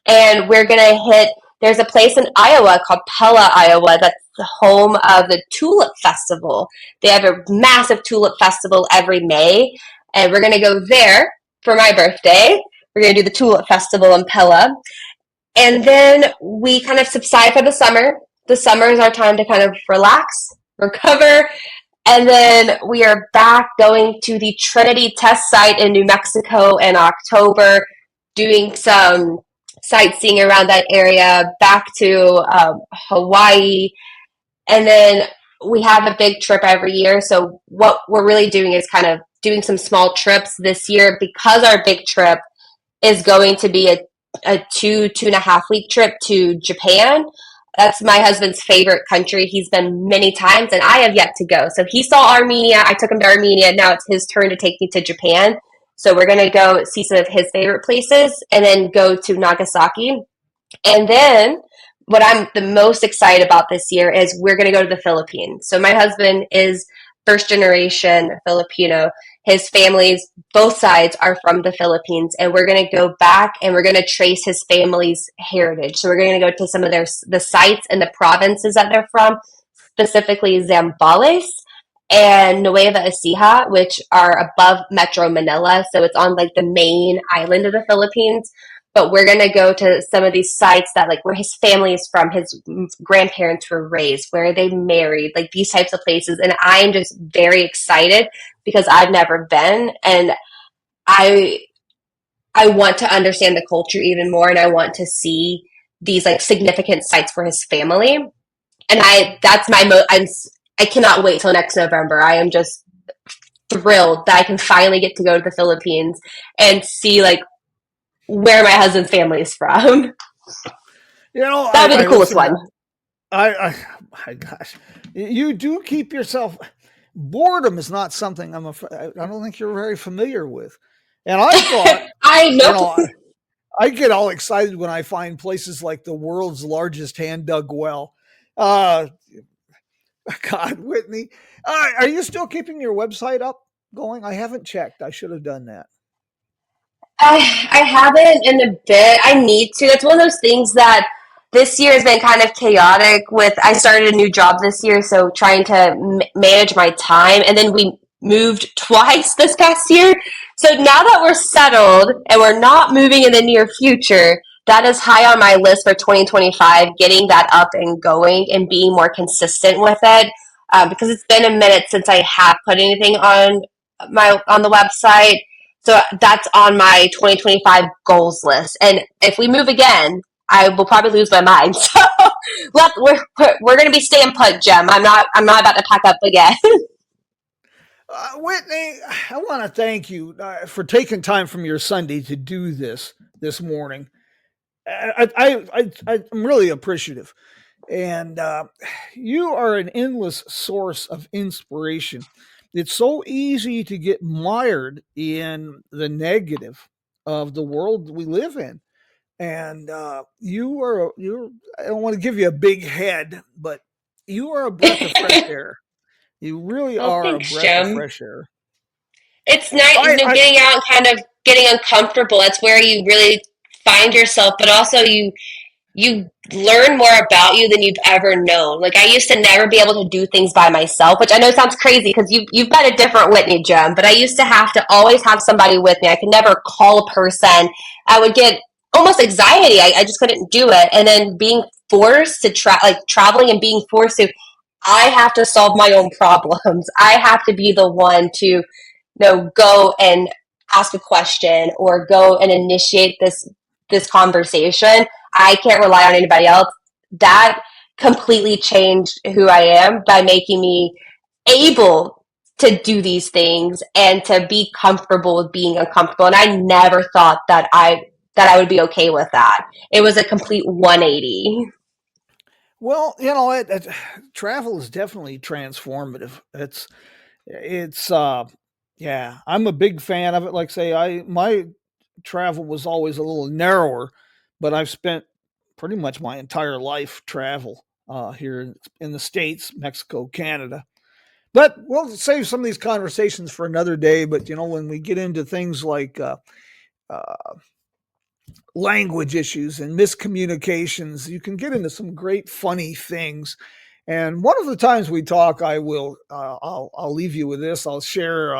And we're going to there's a place in Iowa called Pella, Iowa, that's the home of the Tulip Festival. They have a massive Tulip Festival every May, and we're going to go there for my birthday. We're going to do the Tulip Festival in Pella. And then we kind of subside for the summer. The summer is our time to kind of relax, recover, and then we are back going to the Trinity test site in New Mexico in October, doing some sightseeing around that area, back to Hawaii. And then we have a big trip every year. So what we're really doing is kind of doing some small trips this year, because our big trip is going to be a 2.5 week trip to Japan. That's my husband's favorite country. He's been many times, and I have yet to go. So he saw Armenia. I took him to Armenia. Now it's his turn to take me to Japan. So we're going to go see some of his favorite places and then go to Nagasaki. And then what I'm the most excited about this year is we're going to go to the Philippines. So my husband is first generation Filipino. His families, both sides, are from the Philippines, and we're going to go back and we're going to trace his family's heritage. So we're going to go to some of the sites and the provinces that they're from, specifically Zambales and Nueva Ecija, which are above Metro Manila. So it's on like the main island of the Philippines. But we're going to go to some of these sites that like where his family is from, his grandparents were raised, where they married, like these types of places. And I'm just very excited because I've never been, and I want to understand the culture even more, and I want to see these like significant sites for his family. And I cannot wait till next November. I am just thrilled that I can finally get to go to the Philippines and see like where my husband's family is from. That'd be the coolest one. My gosh, you do keep yourself. Boredom is not something I don't think you're very familiar with. And I thought, I know. I get all excited when I find places like the world's largest hand dug well. God, Whitney, are you still keeping your website up going? I haven't checked. I should have done that. I haven't in a bit. I need to. That's one of those things that this year has been kind of chaotic. I started a new job this year, so trying to manage my time, and then we moved twice this past year. So now that we're settled and we're not moving in the near future, that is high on my list for 2025, getting that up and going and being more consistent with it. Because it's been a minute since I have put anything on the website. So that's on my 2025 goals list. And if we move again, I will probably lose my mind. So we're going to be staying put, Jem. I'm not about to pack up again. Whitney, I want to thank you for taking time from your Sunday to do this morning. I'm really appreciative. And you are an endless source of inspiration. it's so easy to get mired in the negative of the world we live in. And you're I don't want to give you a big head, but you are a breath of fresh air. You really Well, are a thanks, breath of Jim. fresh air. It's nice, I getting out and kind of getting uncomfortable. That's where you really find yourself, but also you learn more about you than you've ever known. Like I used to never be able to do things by myself, which I know sounds crazy because you've got a different Whitney, Jim. But I used to have to always have somebody with me. I could never call a person. I would get almost anxiety. I just couldn't do it. And then being forced to traveling and being forced to, I have to solve my own problems. I have to be the one to go and ask a question or go and initiate this conversation. I can't rely on anybody else. That completely changed who I am by making me able to do these things and to be comfortable with being uncomfortable. And I never thought that I would be okay with that. It was a complete 180. Well, travel is definitely transformative. It's yeah, I'm a big fan of it. Like say, I my travel was always a little narrower, but I've spent pretty much my entire life travel here in the States, Mexico, Canada. But we'll save some of these conversations for another day. But when we get into things like uh, language issues and miscommunications, you can get into some great funny things. And one of the times we talk, I'll leave you with this. I'll share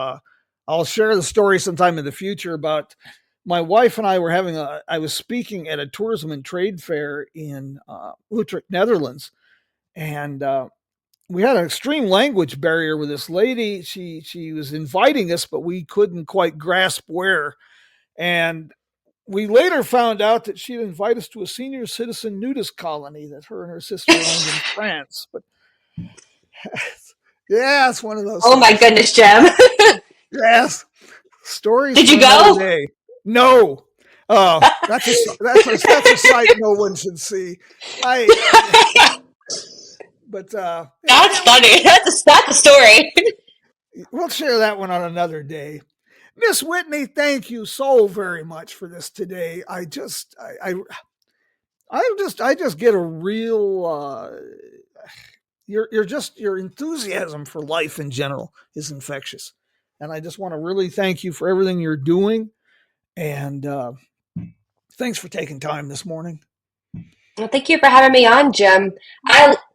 the story sometime in the future about my wife and I were I was speaking at a tourism and trade fair in Utrecht, Netherlands, and we had an extreme language barrier with this lady. She was inviting us, but we couldn't quite grasp where. And we later found out that she'd invite us to a senior citizen nudist colony that her and her sister owned in France. But yeah, it's one of those Oh my things. goodness, Jim. Yes, stories Did for you another go? day. No, that's a sight no one should see. I, but That's funny. That's a story. we'll share that one on another day. Miss Whitney, thank you so very much for this today. I just get a real your enthusiasm for life in general is infectious, and I just want to really thank you for everything you're doing, and thanks for taking time this morning. Well, thank you for having me on, Jim.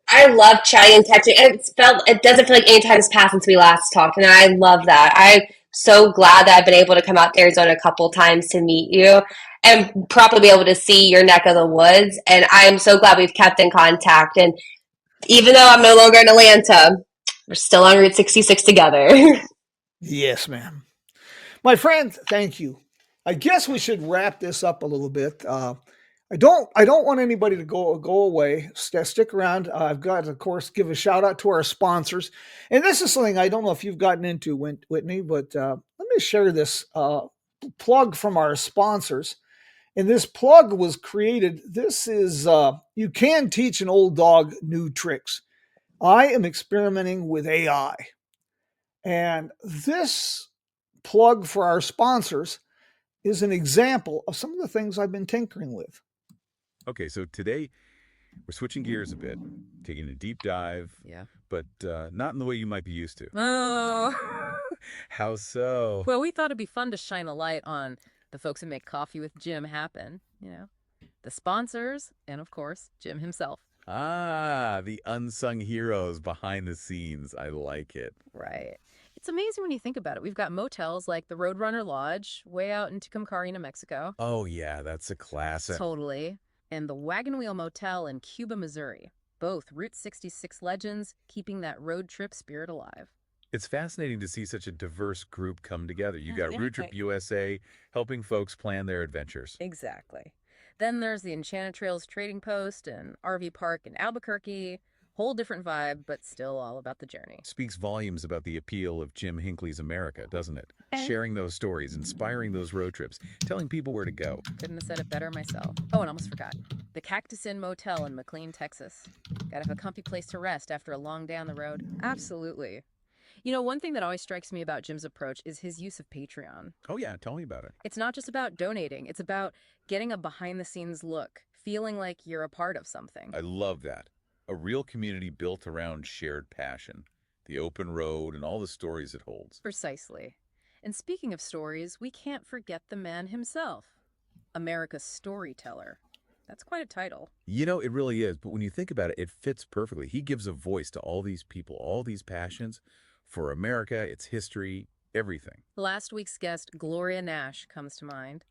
I love chatting and texting. It doesn't feel like any time has passed since we last talked, and I love that. I'm so glad that I've been able to come out to Arizona a couple times to meet you and probably be able to see your neck of the woods. And I am so glad we've kept in contact. And even though I'm no longer in Atlanta, we're still on Route 66 together. Yes, ma'am. My friend, thank you. I guess we should wrap this up a little bit. I don't want anybody to go away. Stick around. I've got to, of course, give a shout out to our sponsors. And this is something I don't know if you've gotten into, Whitney, but let me share this plug from our sponsors. And this plug was created. This is you can teach an old dog new tricks. I am experimenting with AI, and this plug for our sponsors is an example of some of the things I've been tinkering with. Okay, so today we're switching gears a bit, taking a deep dive, Yeah. but not in the way you might be used to. Oh. How so? Well, we thought it'd be fun to shine a light on the folks who make Coffee with Jim happen, the sponsors, and of course, Jim himself. Ah, the unsung heroes behind the scenes. I like it. Right. It's amazing when you think about it. We've got motels like the Roadrunner Lodge, way out in Tucumcari, New Mexico. Oh, yeah, that's a classic. Totally. And the Wagon Wheel Motel in Cuba, Missouri. Both Route 66 legends, keeping that road trip spirit alive. It's fascinating to see such a diverse group come together. You got Yeah, Road Trip right. USA helping folks plan their adventures. Exactly. Then there's the Enchanted Trails Trading Post and RV Park in Albuquerque. Whole different vibe, but still all about the journey. Speaks volumes about the appeal of Jim Hinckley's America, doesn't it? Sharing those stories, inspiring those road trips, telling people where to go. Couldn't have said it better myself. Oh, and almost forgot. The Cactus Inn Motel in McLean, Texas. Gotta have a comfy place to rest after a long day on the road. Absolutely. One thing that always strikes me about Jim's approach is his use of Patreon. Oh, yeah. Tell me about it. It's not just about donating. It's about getting a behind-the-scenes look, feeling like you're a part of something. I love that. A real community built around shared passion, the open road, and all the stories it holds. Precisely. And speaking of stories, we can't forget the man himself, America's storyteller. That's quite a title. It really is. But when you think about it, it fits perfectly. He gives a voice to all these people, all these passions for America, its history, everything. Last week's guest, Gloria Nash, comes to mind.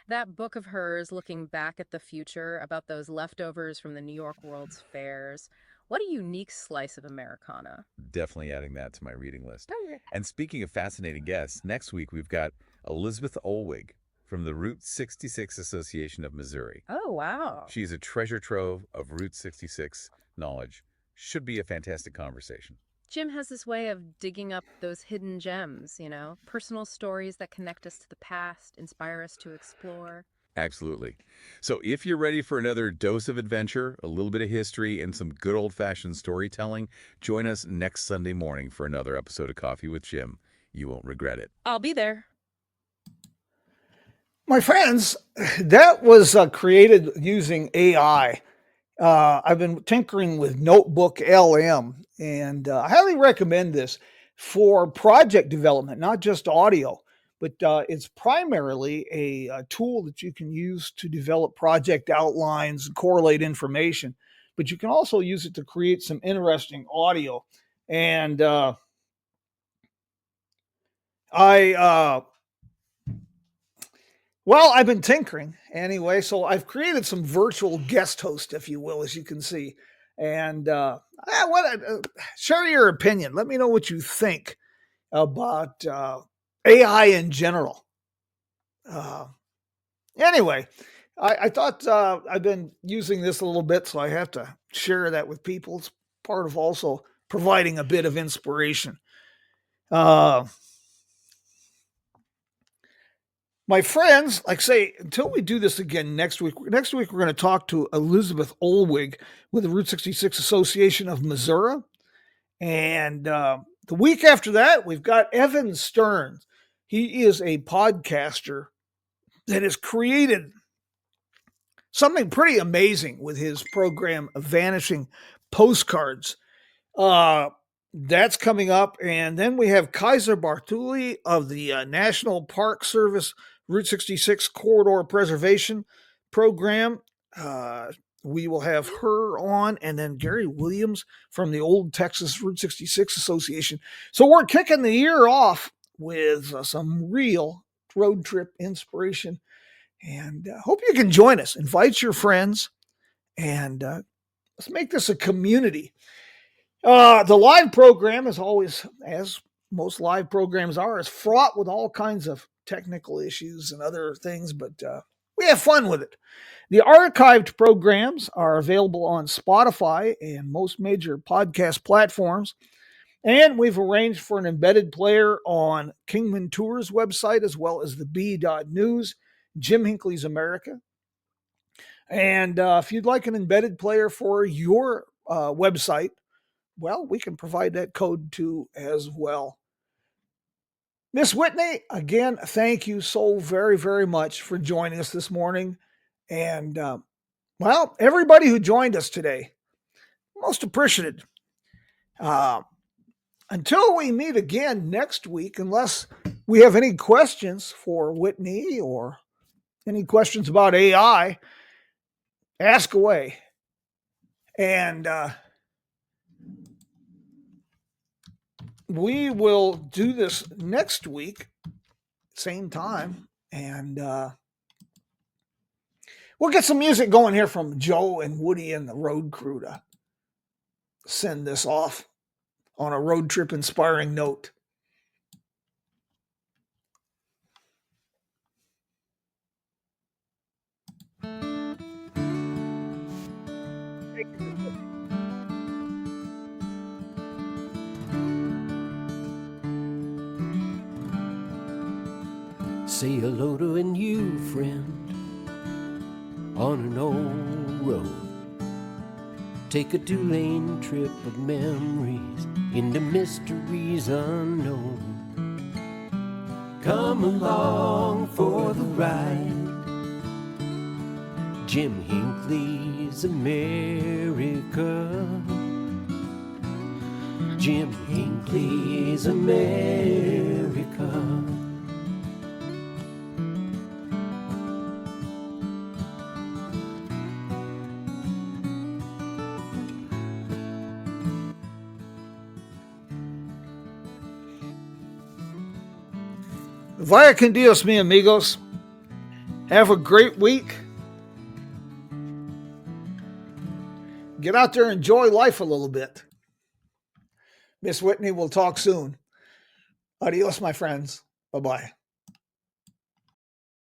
That book of hers looking back at the future about those leftovers from the New York World's Fairs. What a unique slice of Americana. Definitely adding that to my reading list. Okay. And speaking of fascinating guests, next week we've got Elizabeth Olwig from the Route 66 Association of Missouri. Oh, wow. She's a treasure trove of Route 66 knowledge. Should be a fantastic conversation. Jim has this way of digging up those hidden gems, personal stories that connect us to the past, inspire us to explore. Absolutely. So if you're ready for another dose of adventure, a little bit of history, and some good old-fashioned storytelling, join us next Sunday morning for another episode of Coffee with Jim. You won't regret it. I'll be there. My friends, that was created using AI. I've been tinkering with Notebook LM, and I highly recommend this for project development, not just audio, but it's primarily a tool that you can use to develop project outlines and correlate information. But you can also use it to create some interesting audio. And I've been tinkering anyway, so I've created some virtual guest host, if you will, as you can see. And share your opinion. Let me know what you think about AI in general. Anyway, I thought I've been using this a little bit, so I have to share that with people. It's part of also providing a bit of inspiration. My friends, like say, until we do this again next week we're going to talk to Elizabeth Olwig with the Route 66 Association of Missouri. And the week after that, we've got Evan Stearns. He is a podcaster that has created something pretty amazing with his program, Vanishing Postcards. That's coming up. And then we have Kaiser Bartuli of the National Park Service Route 66 Corridor Preservation Program. We will have her on, and then Gary Williams from the Old Texas Route 66 Association. So we're kicking the year off with some real road trip inspiration. And hope you can join us. Invite your friends, and let's make this a community. The live program is always, as most live programs are, is fraught with all kinds of technical issues and other things, but we have fun with it. The archived programs are available on Spotify and most major podcast platforms. And we've arranged for an embedded player on Kingman Tours website, as well as the B.News, Jim Hinckley's America. And if you'd like an embedded player for your website, well, we can provide that code too as well. Miss Whitney, again, thank you so very, very much for joining us this morning. And, everybody who joined us today, most appreciated. Until we meet again next week, unless we have any questions for Whitney or any questions about AI, ask away. And we will do this next week, same time, and we'll get some music going here from Joe and Woody and the road crew to send this off on a road trip inspiring note. Say hello to a new friend on an old road. Take a 2-lane trip of memories into mysteries unknown. Come along for the ride. Jim Hinckley's America. Jim Hinckley's America. Vaya con Dios, mi amigos. Have a great week. Get out there and enjoy life a little bit. Miss Whitney will talk soon. Adios, my friends. Bye-bye.